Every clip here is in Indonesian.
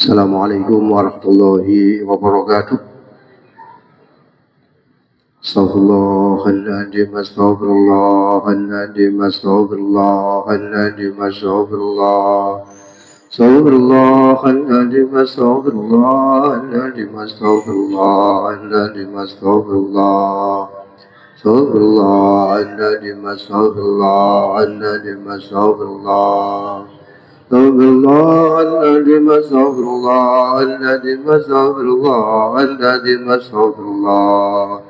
Assalamualaikum warahmatullahi wabarakatuh. Astaghfirullahaladzim, astaghfirullahaladzim, astaghfirullahaladzim, astaghfirullah. Astaghfirullahaladzim, astaghfirullahaladzim, astaghfirullahaladzim, astaghfirullah. Astaghfirullahaladzim, astaghfirullahaladzim, astaghfirullah. Astaghfirullahaladzim, astaghfirullahaladzim, astaghfirullahaladzim, astaghfirullah.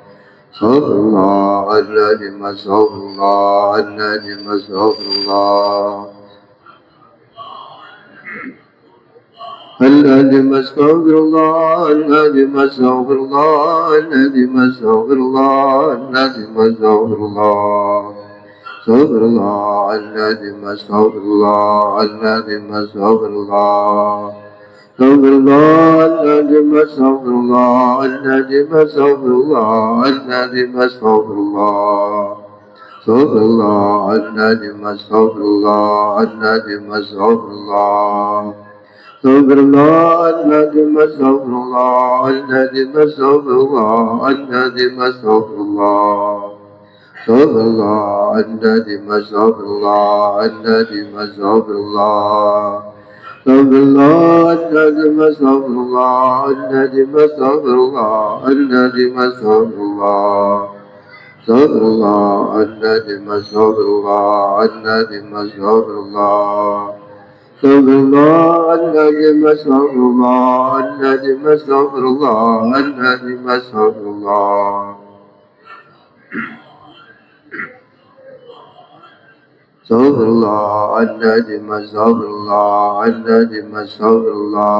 Astaghfirullahaladzim, astaghfirullahaladzim, astaghfirullah. الذي أستغفر الله الذي أستغفر الله الذي أستغفر الله الذي أستغفر الله أستغفر الله الذي أستغفر الله الذي أستغفر الله أستغفر الله الذي أستغفر الله الذي أستغفر الله الذي أستغفر الله أستغفر الله الذي أستغفر الله الذي أستغفر الله أستغفر الله الذي أستغفر الله الذي أستغفر الله الذي أستغفر الله أستغفر الله الذي أستغفر الله الذي أستغفر الله أستغفر الله الذي أستغفر الله الذي أستغفر الله الذي أستغفر الله أستغفر الله الذي أستغفر الله الذي أستغفر الله أستغفر الله الذي أستغفر الله الذي أستغفر الله الذي أستغفر الله أستغفر الله الذي أستغفر الله الذي أستغفر الله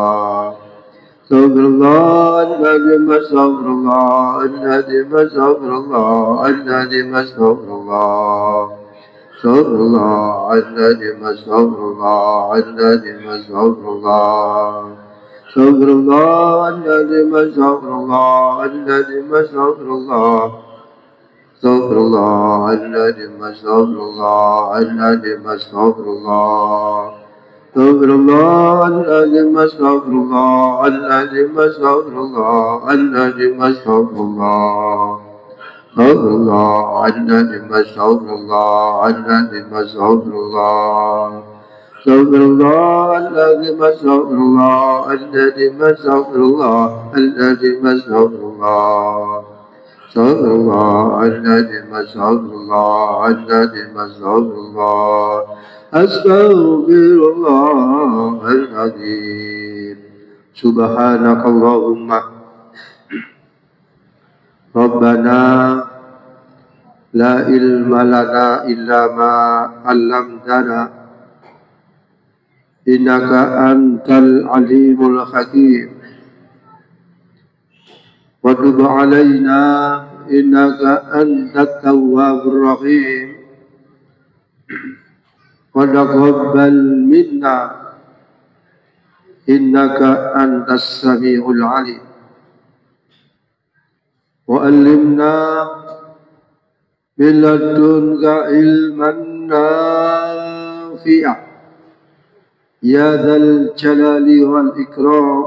أستغفر الله الذي أستغفر الله الذي أستغفر الله الذي أستغفر الله أستغفر الله الذي أستغفر الله الذي أستغفر الله أستغفر الله الذي أستغفر الله الذي أستغفر الله أستغفر الله الذي أستغفر الله الذي أستغفر الله أستغفر الله الذي أستغفر الله الذي أستغفر الله الذي أستغفر الله أستغفر الله الذي أستغفر الله الذي أستغفر الله أستغفر الله الذي أستغفر الله الذي أستغفر الله الذي أستغفر الله أستغفر الله الذي أستغفر الله الذي أستغفر الله أستغفر الله العظيم. سبحانك اللهم ربنا لا علم لنا إلا ما علمتنا إنك أنت العليم الحكيم وتب علينا إنك أنت التواب الرحيم وتقبل منا إنك أنت السميع العليم وعلمنا من لدنك علما نافعا يا ذا الجلال والإكرام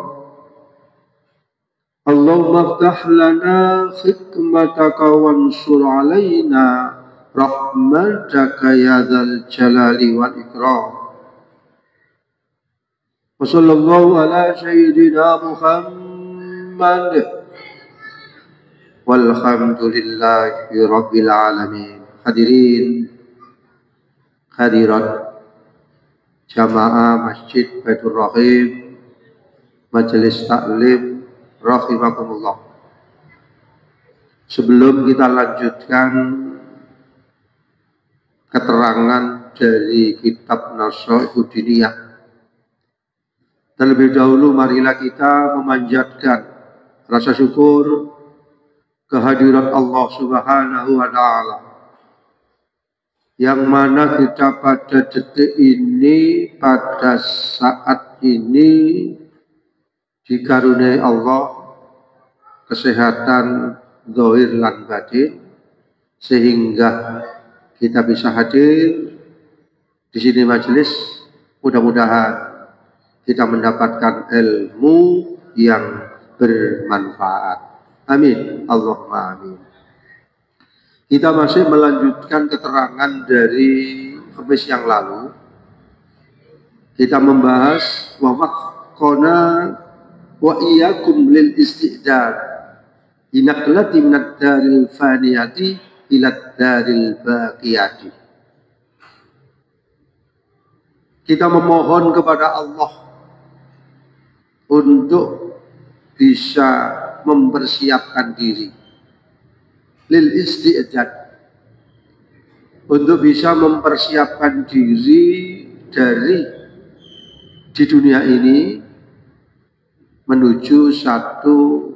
اللهم افتح لنا حكمتك وانصر علينا رحمتك يا ذا الجلال والإكرام وصلى الله على سيدنا محمد walhamdulillahi rabbil alamin. Hadirin hadirat jamaah Masjid Baitur Rahim, Majelis Taklim rahimakumullah. Sebelum kita lanjutkan keterangan dari kitab Nasaihud Diniyah, terlebih dahulu marilah kita memanjatkan rasa syukur kehadirat Allah Subhanahu wa Ta'ala, yang mana kita pada detik ini, pada saat ini dikaruniai Allah kesehatan zahir lan batin, sehingga kita bisa hadir di sini majelis. Mudah-mudahan kita mendapatkan ilmu yang bermanfaat. Amin. Allahumma amin. Kita masih melanjutkan keterangan dari Khamis yang lalu. Kita membahas wa waqqana wa iyyakum lil istidad inaklati minad daril faniyati ilad daril baqiyati. Kita memohon kepada Allah untuk bisa mempersiapkan diri lil istidad, untuk bisa mempersiapkan diri dari di dunia ini menuju satu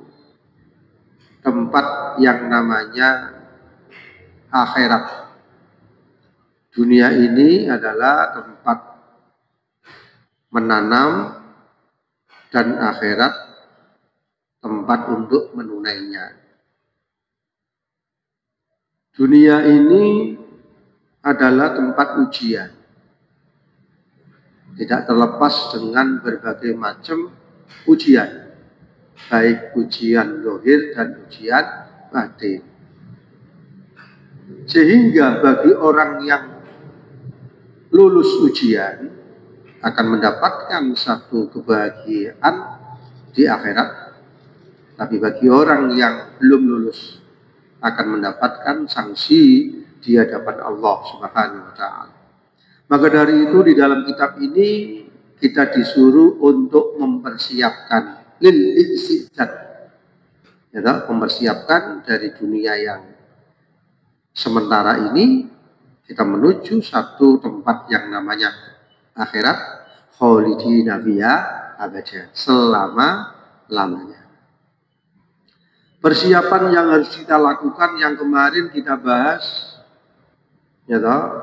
tempat yang namanya akhirat. Dunia ini adalah tempat menanam dan akhirat tempat untuk menunainya. Dunia ini adalah tempat ujian, tidak terlepas dengan berbagai macam ujian, baik ujian zahir dan ujian batin. Sehingga bagi orang yang lulus ujian akan mendapatkan satu kebahagiaan di akhirat, tapi bagi orang yang belum lulus akan mendapatkan sanksi di hadapan Allah Subhanahu wa taala. Maka dari itu di dalam kitab ini kita disuruh untuk mempersiapkan lil istidad, ya, mempersiapkan dari dunia yang sementara ini kita menuju satu tempat yang namanya akhirat, khalidina fiha abada, selama-lamanya. Persiapan yang harus kita lakukan yang kemarin kita bahas, ya toh,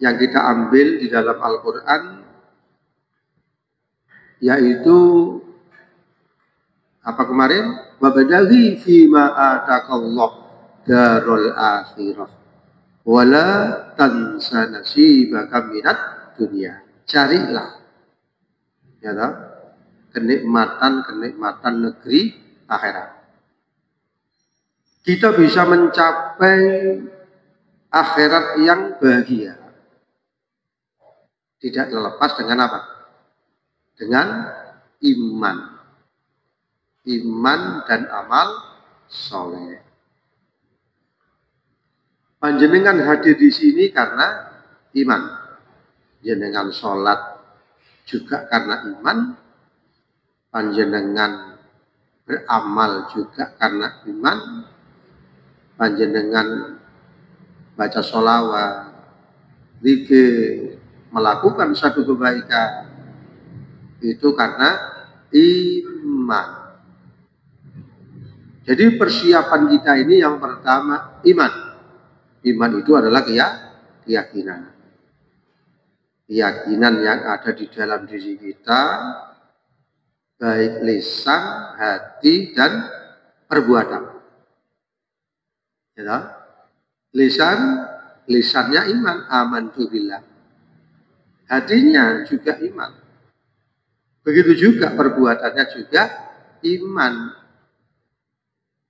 yang kita ambil di dalam Al-Quran, yaitu apa kemarin? Wabadaghi fima atakallah darul akhirah wala tansa nasibaka minat dunia. Carilah, ya toh, kenikmatan negeri akhirat. Kita bisa mencapai akhirat yang bahagia tidak terlepas dengan apa? Dengan iman. Iman dan amal soleh. Panjenengan hadir di sini karena iman. Panjenengan sholat juga karena iman. Panjenengan beramal juga karena iman. Panjenengan baca sholawat, zikir, melakukan satu kebaikan itu karena iman. Jadi persiapan kita ini yang pertama iman. Iman itu adalah keyakinan. Keyakinan yang ada di dalam diri kita, baik lisan, hati, dan perbuatan. Ya, lisannya iman, amantu billah. Hatinya juga iman. Begitu juga perbuatannya juga iman.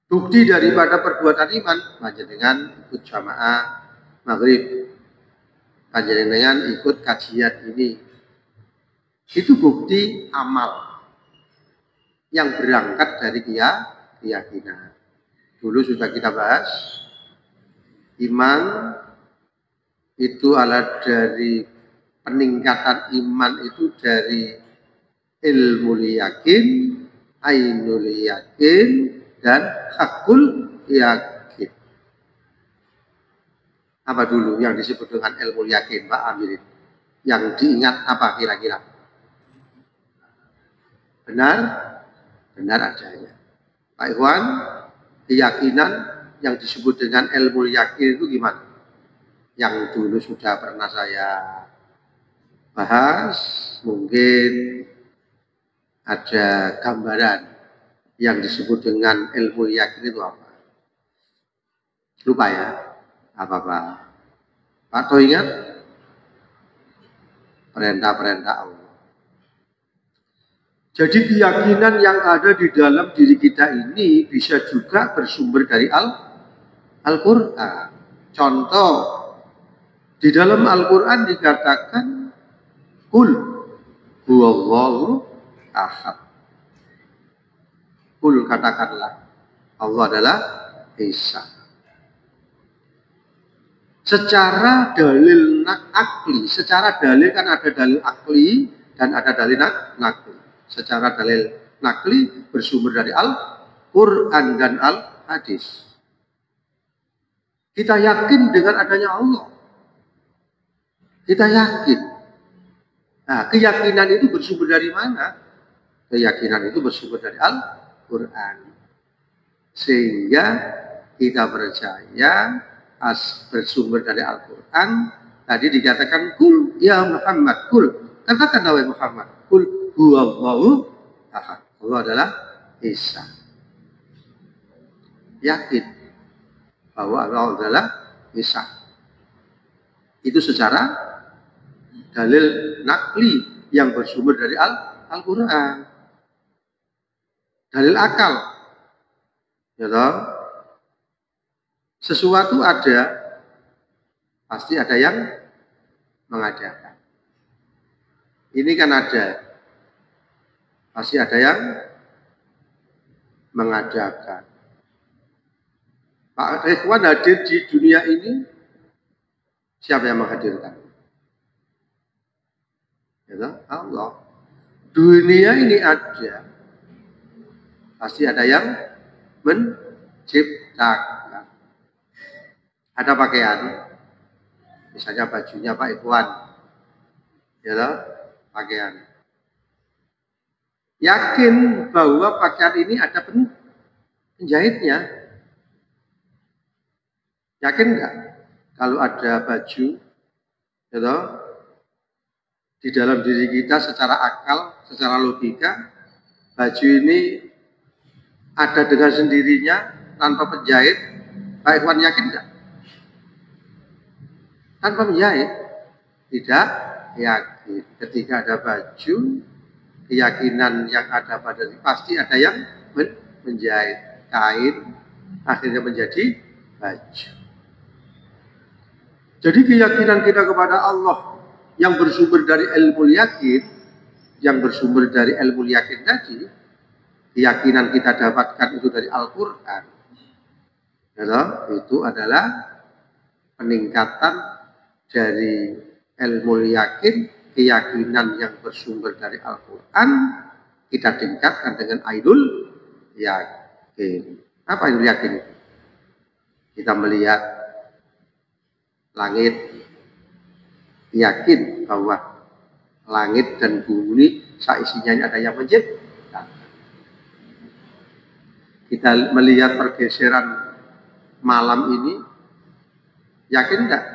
Bukti daripada perbuatan iman, panjenengan ikut jamaah maghrib, panjenengan ikut kajian ini. Itu bukti amal yang berangkat dari keyakinan. Dulu sudah kita bahas, iman itu adalah dari peningkatan iman itu dari ilmu yakin, ainul yakin, dan hakul yakin. Apa dulu yang disebut dengan ilmu yakin, Pak Amirin? Yang diingat apa kira-kira? Benar adanya. Pak Iwan, keyakinan yang disebut dengan ilmu yakin itu gimana? Yang dulu sudah pernah saya bahas, mungkin ada gambaran yang disebut dengan ilmu yakin itu apa? Lupa ya? Apa-apa? Pak Toh ingat? Perintah-perintah Allah. Jadi keyakinan yang ada di dalam diri kita ini bisa juga bersumber dari Al-Quran. Contoh, di dalam Al-Quran dikatakan Qul huwallahu ahad. Qul, katakanlah Allah adalah Esa. Secara dalil akli, secara dalil kan ada dalil akli dan ada dalil nakli. Secara dalil nakli bersumber dari Al-Quran dan Al-Hadis. Kita yakin dengan adanya Allah. Kita yakin. Nah, keyakinan itu bersumber dari mana? Keyakinan itu bersumber dari Al-Quran. Sehingga kita percaya bersumber dari Al-Quran. Tadi dikatakan Qul ya Muhammad, Qul, katakan wahai Muhammad, Qul huwallahu ahad. Allah adalah Esa. Yakin bahwa Allah adalah Esa. Itu secara dalil nakli yang bersumber dari Al-Quran. Dalil akal. Ya toh? Sesuatu ada, pasti ada yang mengadakan. Ini kan ada, pasti ada yang mengadakan. Pak Ikhwan hadir di dunia ini, siapa yang menghadirkan? Ya, Allah. Dunia ini ada, pasti ada yang menciptakan. Ada pakaian, misalnya bajunya Pak Ikhwan, ya, pakaian. Yakin bahwa pakaian ini ada penjahitnya? Yakin nggak? Kalau ada baju, ya, di dalam diri kita secara akal, secara logika, baju ini ada dengan sendirinya tanpa penjahit, Pak Ikhwan yakin nggak? Tanpa menjahit, tidak yakin. Ketika ada baju, keyakinan yang ada pada diri, pasti ada yang menjahit kain, akhirnya menjadi baju. Jadi keyakinan kita kepada Allah yang bersumber dari ilmu yakin, yang bersumber dari ilmu yakin tadi, keyakinan kita dapatkan itu dari Al-Quran. Itu adalah peningkatan dari ilmu yakin, keyakinan yang bersumber dari Al-Quran, kita tingkatkan dengan ainul yakin. Apa ainul yakin itu? Kita melihat langit, yakin bahwa langit dan bumi seisinya ini ada yang menciptakan. Kita melihat pergeseran malam ini, yakin enggak?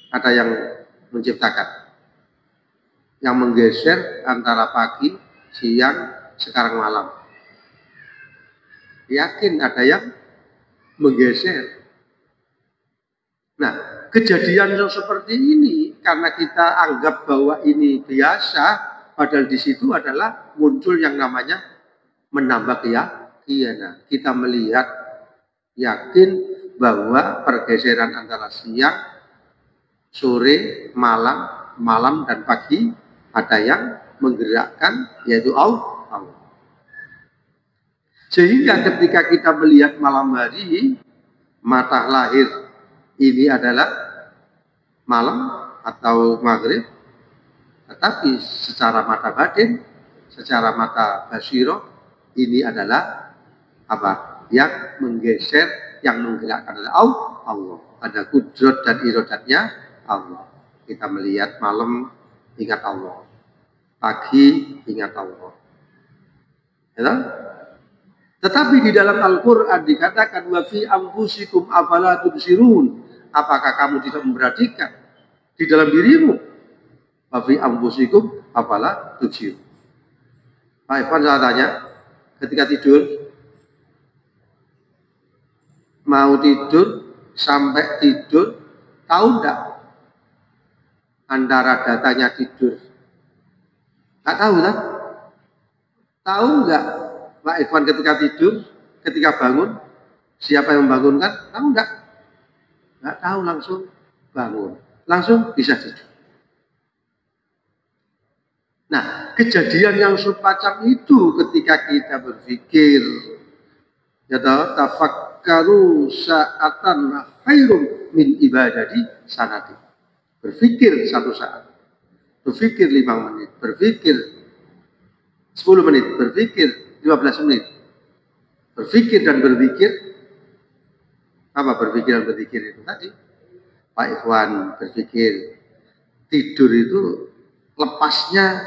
Ada yang menciptakan, yang menggeser antara pagi, siang, sekarang malam. Yakin ada yang menggeser. Nah, kejadian yang seperti ini karena kita anggap bahwa ini biasa, padahal di situ adalah muncul yang namanya menambah keyakinan. Kita melihat, yakin bahwa pergeseran antara siang, sore, malam dan pagi ada yang menggerakkan, yaitu Allah. Sehingga ketika kita melihat malam hari, mata lahir ini adalah malam atau maghrib, tetapi secara mata batin, secara mata basiro, ini adalah apa? Yang menggeser, yang menggerakkan adalah Allah. Ada kudrat dan irodatnya Allah. Kita melihat malam, ingat Allah. Pagi, ingat Allah. Ya? Tetapi di dalam Al-Quran dikatakan wa fi anfusikum afala tubsirun. Apakah kamu tidak memperhatikan di dalam dirimu? Wa fi anfusikum afala tubsirun. Pak Ikhwan, saya tanya, ketika tidur, mau tidur sampai tidur, tahu enggak antara datanya tidur Nggak tahu kan? Tahu nggak Pak Ikhwan ketika tidur, ketika bangun, siapa yang membangunkan? Tahu nggak? Nggak tahu, langsung bangun, langsung bisa tidur. Nah, kejadian yang semacam itu ketika kita berpikir, ya tahu, tafakkaru sa'atan khairum min ibadati sanati. Berpikir satu saat, berpikir 5 menit, berpikir 10 menit, berpikir 15 menit, berpikir dan berpikir. Apa berpikir dan berpikir itu tadi? Pak Ikhwan berpikir tidur itu lepasnya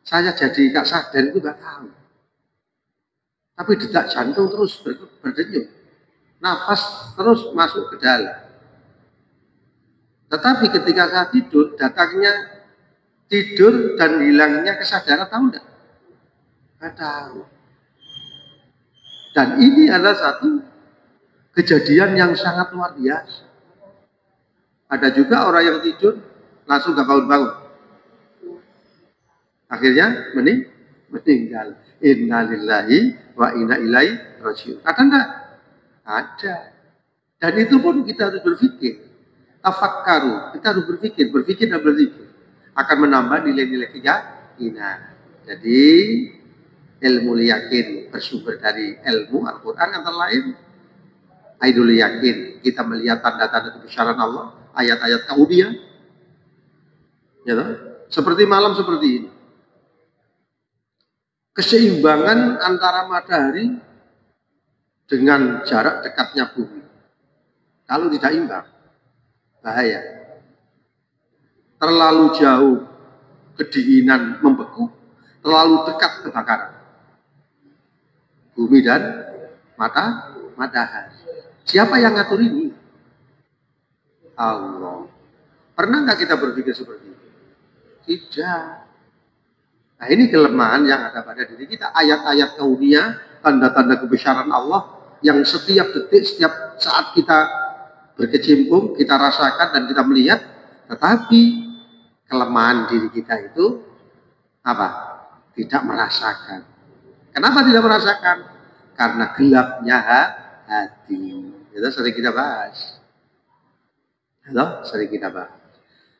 saya jadi gak sadar itu gak tahu. Tapi detak jantung terus berdenyut, nafas terus masuk ke dalam. Tetapi ketika saya tidur, datangnya tidur dan hilangnya kesadaran, tahu enggak? Gak tahu. Dan ini adalah satu kejadian yang sangat luar biasa. Ada juga orang yang tidur langsung gak bangun-bangun. Akhirnya meninggal. Innalillahi wa inna ilaihi raji'un. Ada enggak? Ada. Dan itu pun kita harus berpikir. Tafakkaru. Kita harus berpikir dan berpikir. Akan menambah nilai-nilai keyakinan. Jadi ilmu yakin bersumber dari ilmu Al-Quran antara lain. Ainul yakin. Kita melihat tanda-tanda kebesaran Allah. Ayat-ayat kauniyah. Ya, seperti malam seperti ini. Keseimbangan antara matahari dengan jarak dekatnya bumi. Kalau tidak imbang, bahaya. Terlalu jauh, kedinginan membeku, terlalu dekat kebakaran. Bumi dan matahari. Siapa yang ngatur ini? Allah. Pernah nggak kita berpikir seperti itu? Tidak. Nah, ini kelemahan yang ada pada diri kita. Ayat-ayat kauniyah, tanda-tanda kebesaran Allah yang setiap detik, setiap saat kita berkecimpung, kita rasakan dan kita melihat. Tetapi kelemahan diri kita itu apa? Tidak merasakan. Kenapa tidak merasakan? Karena gelapnya hati. Itu sering kita bahas. Itu sering kita bahas.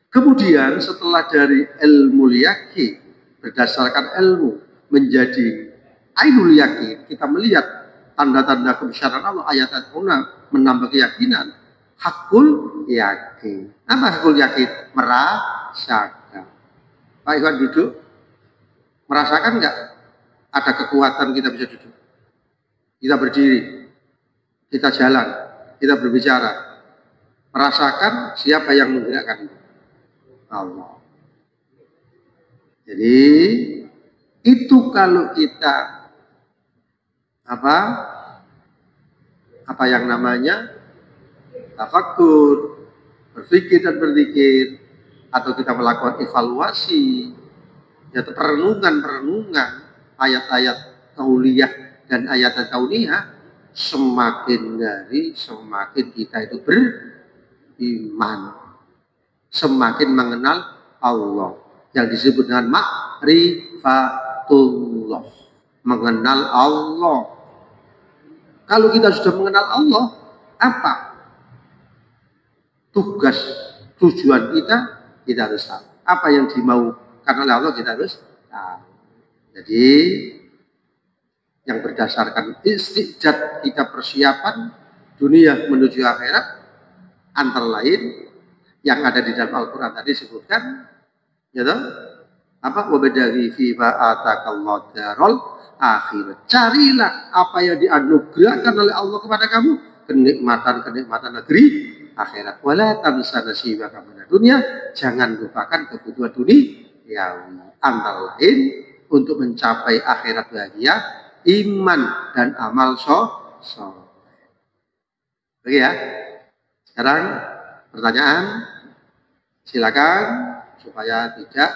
Kemudian setelah dari ilmu yakin, berdasarkan ilmu menjadi ainul yakin, kita melihat tanda-tanda kebesaran Allah, ayat-ayat menambah keyakinan. Hakul yakin. Apa hakul yakin? Merasakan. Pak Iwan duduk, merasakan nggak ada kekuatan kita bisa duduk? Kita berdiri, kita jalan, kita berbicara. Merasakan siapa yang menggerakkan itu? Allah. Jadi itu kalau kita apa yang namanya tafakkur, berpikir dan berzikir, atau kita melakukan evaluasi, yaitu perenungan ayat-ayat kauliyah dan ayat-ayat kauniyah, semakin kita itu beriman, semakin mengenal Allah yang disebut dengan ma'rifatullah, mengenal Allah. Kalau kita sudah mengenal Allah, apa tugas tujuan kita harus tahu. Apa yang dimaukan oleh Allah kita harus tahu. Jadi yang berdasarkan istijat kita persiapan dunia menuju akhirat, antara lain yang ada di dalam Al-Quran tadi disebutkan, ya toh, apa? Wabadari fi ma'atakallahu darul akhir. Carilah apa yang dianugerahkan oleh Allah kepada kamu, kenikmatan negeri akhirat. Wala tansa nasibaka minad dunya. Jangan lupakan kebutuhan dunia. Antara lain untuk mencapai akhirat bahagia, iman dan amal soleh. Oke ya. Sekarang pertanyaan, silakan supaya tidak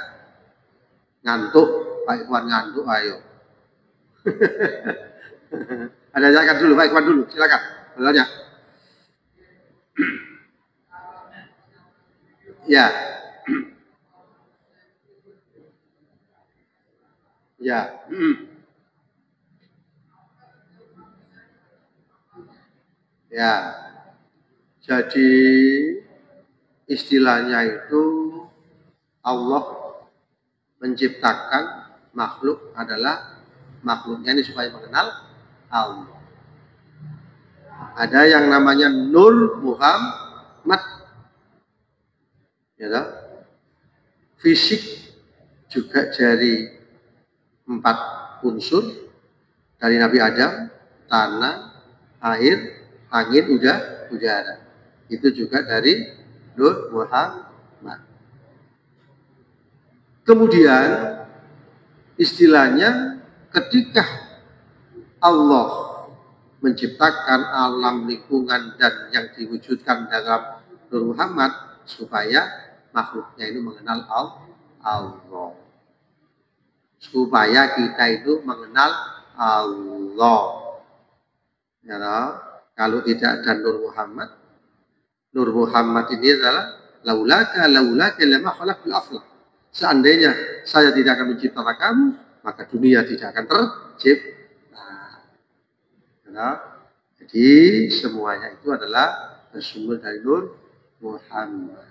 ngantuk. Pak Ikhwan ngantuk, ayo. Ada silakan dulu, Pak Ikhwan dulu, silakan. Bertanya. Ya. Ya. Ya. Jadi istilahnya itu Allah menciptakan makhluk adalah makhluknya ini supaya mengenal Allah. Ada yang namanya Nur Muhammad, ya, fisik juga dari 4 unsur dari Nabi Adam, tanah, air, angin, udara. Itu juga dari Nur Muhammad. Kemudian istilahnya ketika Allah menciptakan alam lingkungan dan yang diwujudkan dalam Nur Muhammad supaya makhluknya itu mengenal Allah. Supaya kita itu mengenal Allah. Ya, kalau tidak ada Nur Muhammad ini adalah laulaka lama khalaqul aflaq. Seandainya saya tidak akan menciptakan kamu, maka dunia tidak akan tercipta. Ya, jadi semuanya itu adalah bersumber dari Nur Muhammad.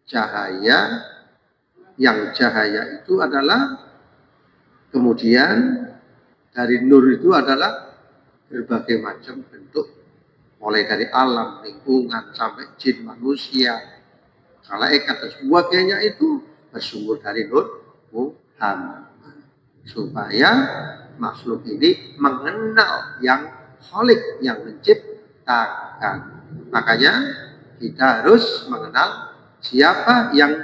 Cahaya, yang cahaya itu adalah kemudian dari nur itu adalah berbagai macam bentuk, mulai dari alam, lingkungan, sampai jin, manusia, malaikat dan sebagainya itu bersumber dari Nur Muhammad. Supaya makhluk ini mengenal yang Khalik, yang menciptakan. Makanya kita harus mengenal siapa yang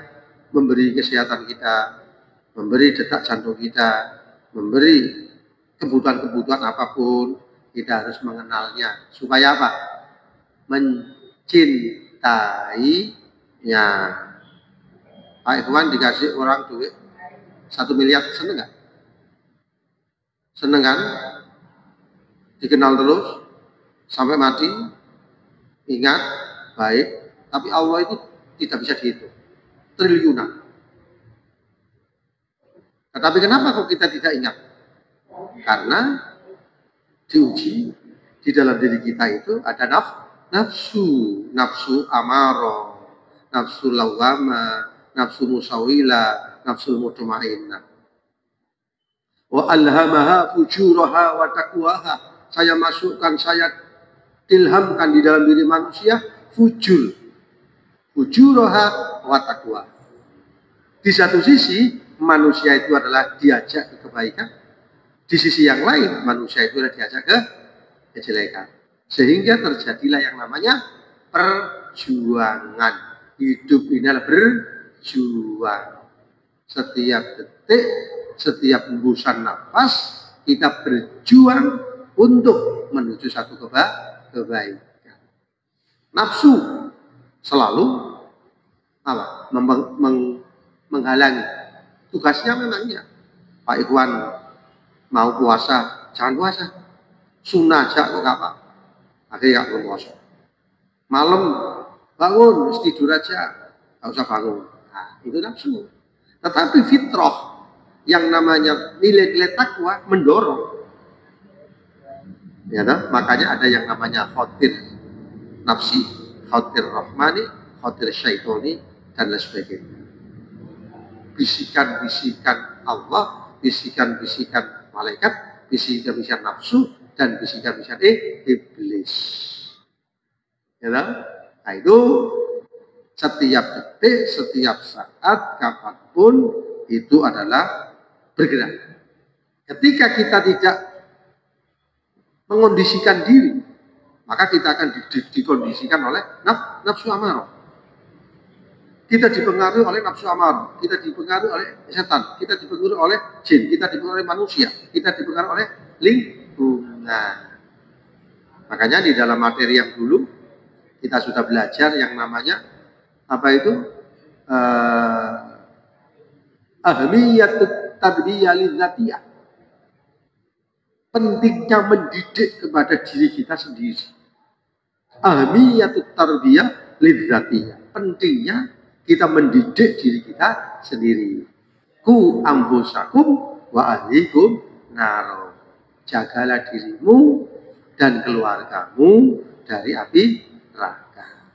memberi kesehatan kita, memberi detak jantung kita, memberi kebutuhan-kebutuhan apapun, kita harus mengenalnya. Supaya apa? Mencintainya. Pak Ikhwan dikasih orang duit 1 miliar, seneng nggak? Seneng kan? Dikenal terus sampai mati, ingat, baik. Tapi Allah itu tidak bisa dihitung, triliunan. Tetapi kenapa kok kita tidak ingat? Karena diuji di dalam diri kita itu ada nafsu amaro, nafsu lawama, nafsu musawila, nafsu mutmainnah. Wa alhamaha fujuraha wa taqwaha. Saya masukkan, saya ilhamkan di dalam diri manusia fujuraha wa taqwa. Di satu sisi manusia itu adalah diajak ke kebaikan, di sisi yang lain manusia itu adalah diajak ke kejelekan. Sehingga terjadilah yang namanya perjuangan. Hidup ini adalah berjuang. Setiap detik, setiap hembusan nafas, kita berjuang untuk menuju satu kebaikan. Nafsu selalu apa? Menghalangi. Tugasnya memangnya, Pak Ikhwan mau puasa, jangan puasa. Sunnah aja kok apa? Akhirnya nggak puasa. Malam bangun, tidur aja, nggak usah bangun. Nah, itu nafsu. Tetapi fitrah yang namanya nilai-nilai takwa mendorong. Ya, makanya ada yang namanya khotir nafsi, khotir rahmani, khotir syaitoni, dan lain sebagainya. Bisikan-bisikan Allah, bisikan-bisikan malaikat, bisikan-bisikan nafsu, dan bisikan-bisikan iblis. Ya, nah itu setiap detik, setiap saat, kapanpun itu adalah bergerak. Ketika kita tidak mengondisikan diri, maka kita akan dikondisikan oleh nafsu amarah. Kita dipengaruhi oleh nafsu amarah, kita dipengaruhi oleh setan, kita dipengaruhi oleh jin, kita dipengaruhi oleh manusia, kita dipengaruhi oleh lingkungan. Makanya di dalam materi yang dulu kita sudah belajar yang namanya apa itu? Ahmiyatut tarbiyah lidzatiyah. Pentingnya mendidik kepada diri kita sendiri. Ahmiyatut tarbiyah lidzatiyah. Pentingnya kita mendidik diri kita sendiri. ku ambusakum wa ahlikum naro. Jagalah dirimu dan keluargamu dari api neraka.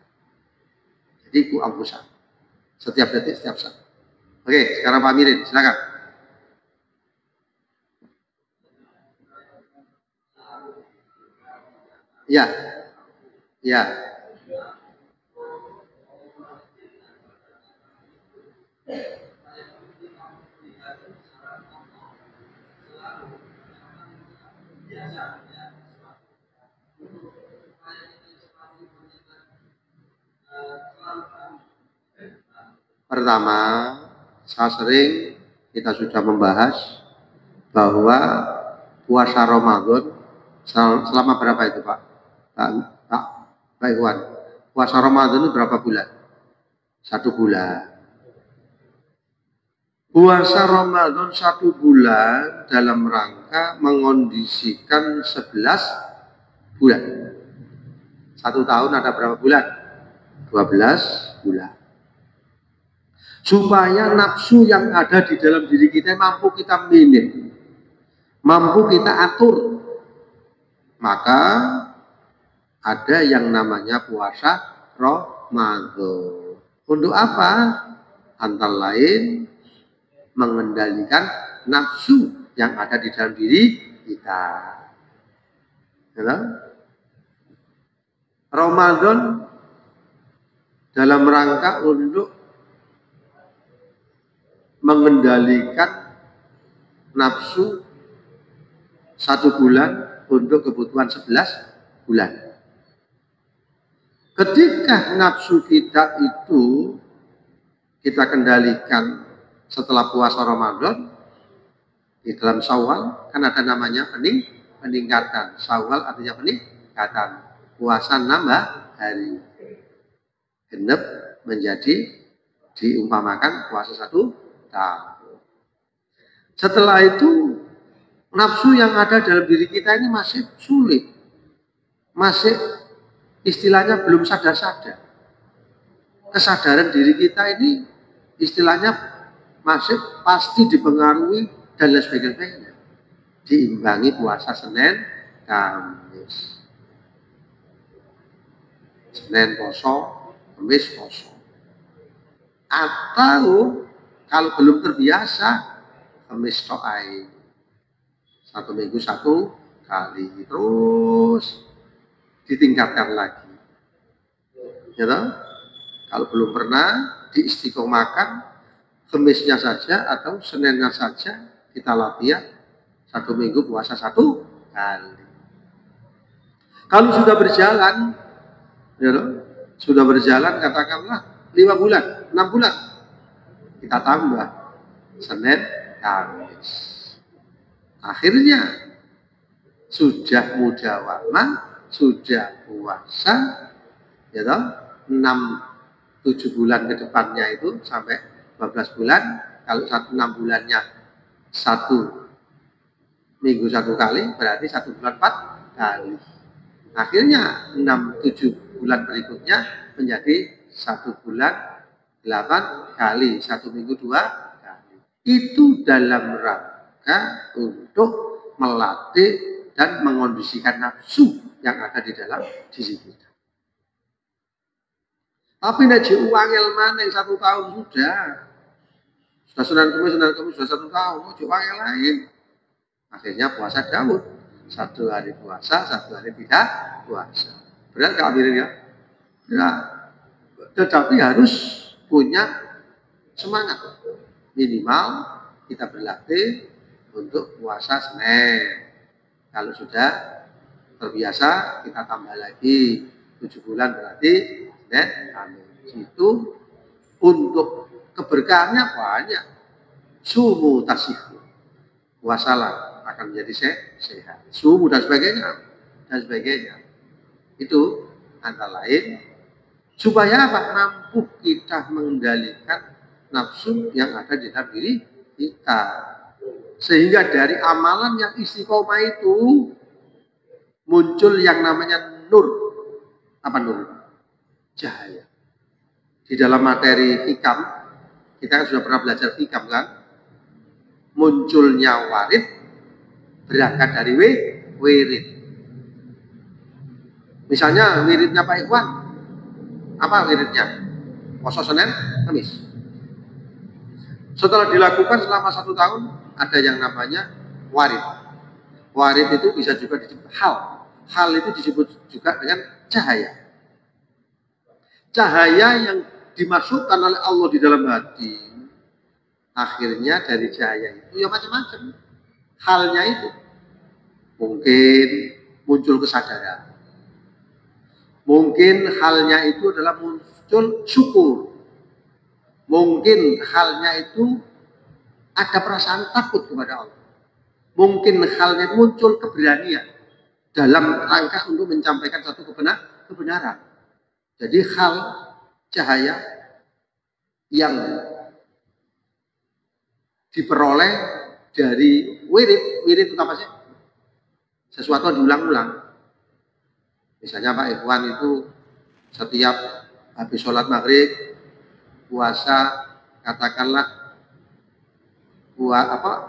Jadi ku ambusakum. Setiap detik, setiap saat. Oke, sekarang Pak Mirin, silakan. Ya, ya. Pertama, kita sudah membahas bahwa puasa Ramadan selama berapa itu Pak? Pak Iwan, puasa Ramadan itu berapa bulan? 1 bulan. Puasa Ramadan 1 bulan dalam rangka mengondisikan 11 bulan. 1 tahun ada berapa bulan? 12 bulan. Supaya nafsu yang ada di dalam diri kita mampu kita manage, mampu kita atur. Maka ada yang namanya puasa Ramadan. Untuk apa? Antara lain mengendalikan nafsu yang ada di dalam diri kita. Ya? Ramadan dalam rangka untuk mengendalikan nafsu 1 bulan untuk kebutuhan 11 bulan. Ketika nafsu kita itu kita kendalikan setelah puasa Ramadan, di dalam Syawal kan ada namanya peningkatan. Syawal artinya peningkatan. Puasa nambah hari. Genep menjadi diumpamakan puasa 1 tahun. Setelah itu nafsu yang ada dalam diri kita ini masih sulit. Masih istilahnya belum sadar-sadar. Kesadaran diri kita ini istilahnya masih pasti dipengaruhi dan lain sebagainya. Diimbangi puasa Senin, Kamis. Senin poso, Kamis poso. Atau kalau belum terbiasa, Kamis to'ai. 1 minggu 1 kali. Terus ditingkatkan lagi. Ya toh? Kalau belum pernah diistiqomahkan, Kamisnya saja atau Seninnya saja kita latihan 1 minggu puasa 1 kali. Kalau sudah berjalan, ya toh? Sudah berjalan katakanlah 5 bulan, 6 bulan, kita tambah Senin, Kamis. Akhirnya sudah mudawamah, sudah puasa, ya toh, 6-7 bulan ke depannya itu sampai 12 bulan. Kalau 6 bulannya 1 minggu 1 kali, berarti 1 bulan 4 kali. Akhirnya 6-7 bulan berikutnya menjadi 1 bulan 8 kali, 1 minggu 2 kali. Itu dalam rangka untuk melatih dan mengondisikan nafsu yang ada di dalam diri kita. Tapi nek uangel maneh 1 tahun sudah Senin Kamis sudah 1 tahun, uangel lain. Akhirnya puasa Daud, 1 hari puasa, 1 hari tidak puasa. Benar nggak akhirnya? Ya, tetapi harus punya semangat. Minimal kita berlatih untuk puasa Senin. Kalau sudah terbiasa, kita tambah lagi 7 bulan berarti Senin, Kamis. Itu untuk keberkahannya banyak. Sumu tasihu, puasalah akan menjadi sehat. Sumu dan sebagainya. Itu antara lain supaya apa? Mampu kita mengendalikan nafsu yang ada di dalam diri kita. Sehingga dari amalan yang istiqomah itu muncul yang namanya nur. Apa nur? Cahaya. Di dalam materi hikam, kita kan sudah pernah belajar hikam kan? munculnya warid berangkat dari wirid. Misalnya wiridnya Pak Ikhwan, apa wiridnya? Poso Senin, Kamis. Setelah dilakukan selama 1 tahun, ada yang namanya warid. Warid itu bisa juga disebut hal. Hal itu disebut juga dengan cahaya. Cahaya yang dimasukkan oleh Allah di dalam hati. Akhirnya dari cahaya itu ya macam-macam. Halnya itu mungkin muncul kesadaran. Mungkin halnya itu adalah muncul syukur. Mungkin halnya itu ada perasaan takut kepada Allah. Mungkin halnya muncul keberanian dalam rangka untuk menyampaikan satu kebenaran. Jadi hal cahaya yang diperoleh dari wirid itu apa sih? Sesuatu diulang-ulang. Misalnya Pak Ikhwan itu setiap habis sholat maghrib, puasa, katakanlah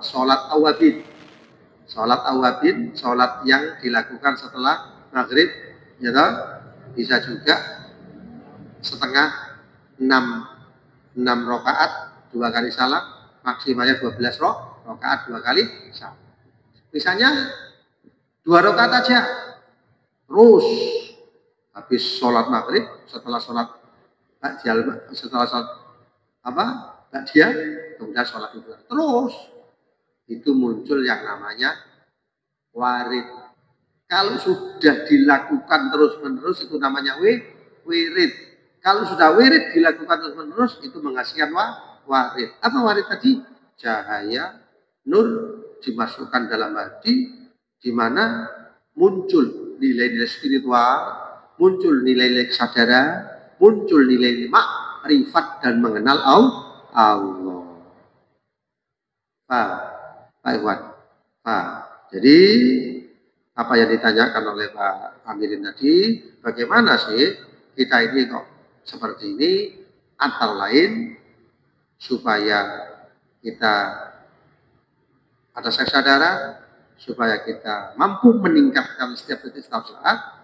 sholat awabin. Sholat awabin, sholat yang dilakukan setelah maghrib, ya toh? Bisa juga setengah 6 rakaat 2 kali salam, maksimalnya 12 rakaat 2 kali salam. Misalnya 2 rakaat aja, terus habis sholat maghrib, setelah sholat ba'diyah, kemudian sholat itu terus itu muncul yang namanya warid. Kalau sudah dilakukan terus-menerus itu namanya wirid. Kalau sudah wirid dilakukan terus-menerus itu menghasilkan warid. Apa warid tadi? Cahaya nur dimasukkan dalam hati, di mana muncul nilai-nilai spiritual, muncul nilai-nilai kesadaran, muncul nilai-nilai makrifat dan mengenal Allah. Pak Ikhwan. Jadi apa yang ditanyakan oleh Pak Amirin tadi, bagaimana sih kita ini kok seperti ini, antara lain supaya kita ada kesadaran, supaya kita mampu meningkatkan setiap detik setiap saat,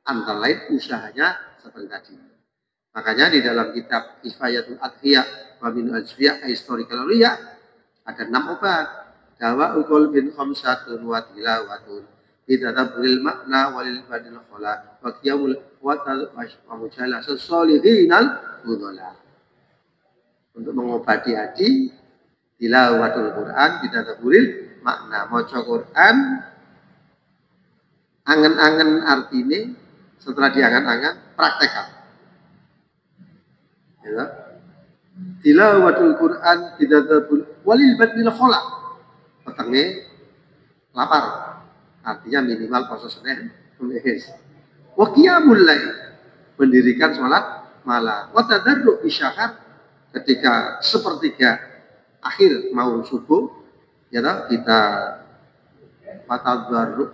antara lain usahanya seperti tadi. Makanya di dalam kitab Kifayatul Adhiya wa min Ajriya Historical Riya ada 6 obat. Dawa ukul bin khamsatun wa tilawatun bidadabril makna walil badil khola wa qiyamul watal wa mujalasus solihinal budhola. Untuk mengobati hati, tilawatul Quran bidadabril makna, maca Quran angen-angen artine, setelah diangan-angan praktekkan. Ya. Tilawatul Quran bidadabril walil badil khola. Petangnya lapar, artinya minimal puasa Senin, Kamis. Wa qiyamul lail, mendirikan sholat malam. Wa tadarruk isyahar, ketika sepertiga akhir mau subuh, ya toh, kita tadarruk,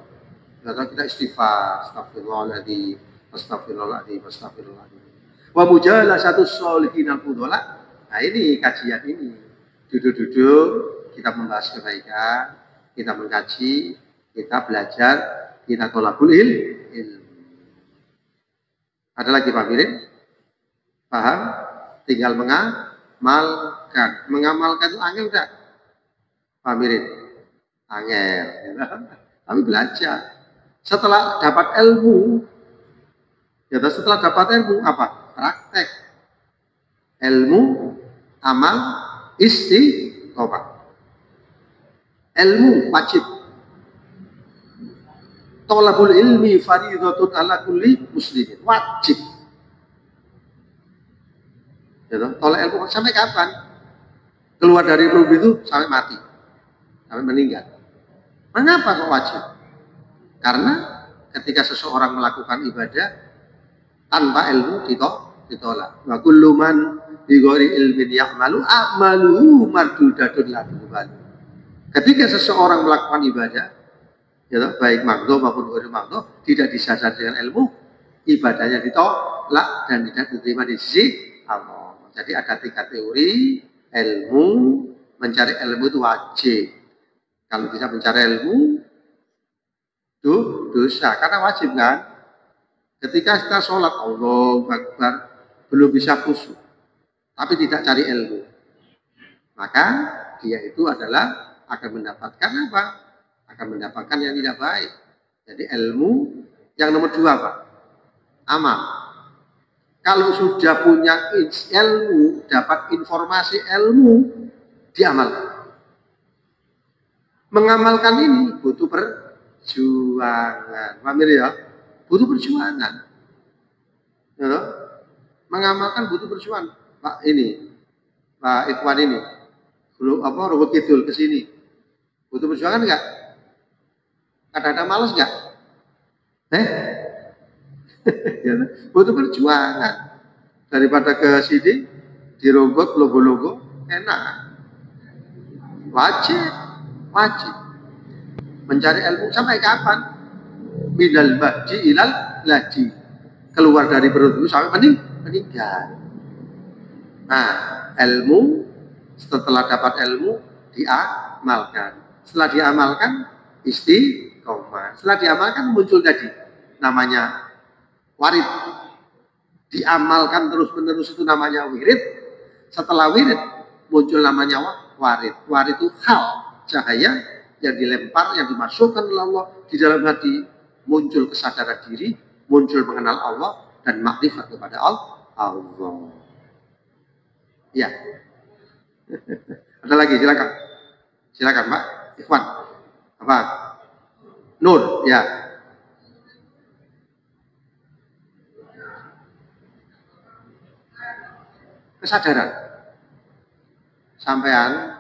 ya toh, kita istighfar, astagfirullahaladzim, astagfirullahaladzim, astagfirullahaladzim. Wa mujalasatus sholihin al-fudhala. Nah ini kajian ini, duduk-duduk kita membahas kebaikan, kita mengkaji, kita belajar, kita tolabul ilmu. Ada lagi Pak Mirin? Paham? Tinggal mengamalkan. Mengamalkan itu angel enggak? Pak Mirin? Angel. Tapi belajar. Setelah dapat ilmu, ya setelah dapat ilmu apa? Praktek. Ilmu, amal, istiqomah. Ilmu wajib. Tolabul ilmi fardhatun ala kulli muslimin. Wajib. Ya, tolak ilmu sampai kapan? Keluar dari rumah itu sampai mati. Sampai meninggal. Mengapa kok wajib? Karena ketika seseorang melakukan ibadah tanpa ilmu ditolak. Wa kullu man bi ghairi ilmin ya'malu a'maluhu mardudatun la tuqbal. Ketika seseorang melakukan ibadah, ya, baik makruh maupun ghairi makruh, tidak disasar dengan ilmu, ibadahnya ditolak dan tidak diterima di sisi Allah. Jadi ada 3 teori: ilmu, mencari ilmu itu wajib. Kalau tidak mencari ilmu, itu dosa. Karena wajib kan? Ketika kita sholat, Allahu Akbar, belum bisa khusyuk, tapi tidak cari ilmu, maka dia itu adalah akan mendapatkan apa? Akan mendapatkan yang tidak baik. Jadi ilmu yang nomor 2 apa? Amal. Kalau sudah punya ilmu, dapat informasi ilmu, diamalkan. Mengamalkan ini butuh perjuangan. Paham ya? Butuh perjuangan. Ya, mengamalkan butuh perjuangan. Pak ini, Pak Ikhwan ini, Robot Kidul ke sini. Butuh perjuangan enggak? Kadang-kadang malas enggak? Butuh perjuangan. Daripada ke sini, dirogot logo-logo, enak. Wajib mencari ilmu sampai kapan? Minal mahdi ilal lahdi, keluar dari perut itu sampai meninggal. Nah, ilmu setelah dapat ilmu diamalkan. Setelah diamalkan istiqomah. Setelah diamalkan muncul tadi namanya warid. Diamalkan terus-menerus itu namanya wirid. Setelah wirid muncul namanya warid. Warid itu hal, cahaya yang dilempar, yang dimasukkan oleh Allah di dalam hati, muncul kesadaran diri, muncul mengenal Allah dan makrifat kepada Allah. Ya. Ada lagi, silakan. Silakan, Pak Ikhwan. Apa? Nur, ya. Kesadaran. Sampean,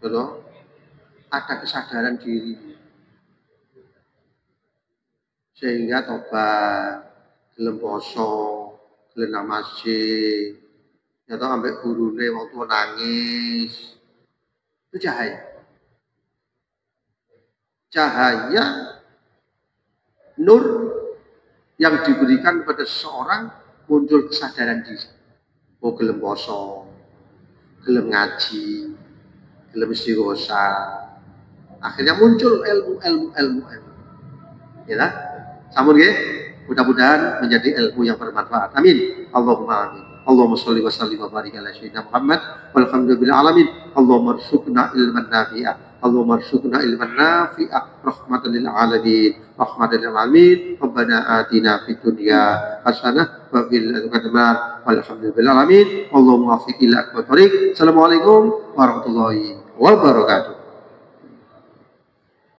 betul, ada kesadaran diri. Sehingga tobat, gelem poso, gelem nang masjid, atau ambek gurune waktu nangis. Itu cahaya. Cahaya nur yang diberikan kepada seseorang muncul kesadaran diri. Oh, gelem poso, gelem ngaji, gelem istighosa. Akhirnya muncul ilmu. Ya, sampun nggih. Mudah-mudahan menjadi ilmu yang bermanfaat. Amin. Allahumma amin. Allahumma sholli wa sallim wa barik ala sayyidina Muhammad walhamdulillahi alamin. Allahumma arzuqna ilman nafi'a. Allahumma arzuqna ilman nafi'a rahmatan lil alamin. Rahmatan lil alamin. Rabbana atina fid dunya hasanah wa fil akhirati hasanah walhamdulillahi alamin. Allahumma waffiq ila aqwamit thoriq. Assalamualaikum warahmatullahi wabarakatuh.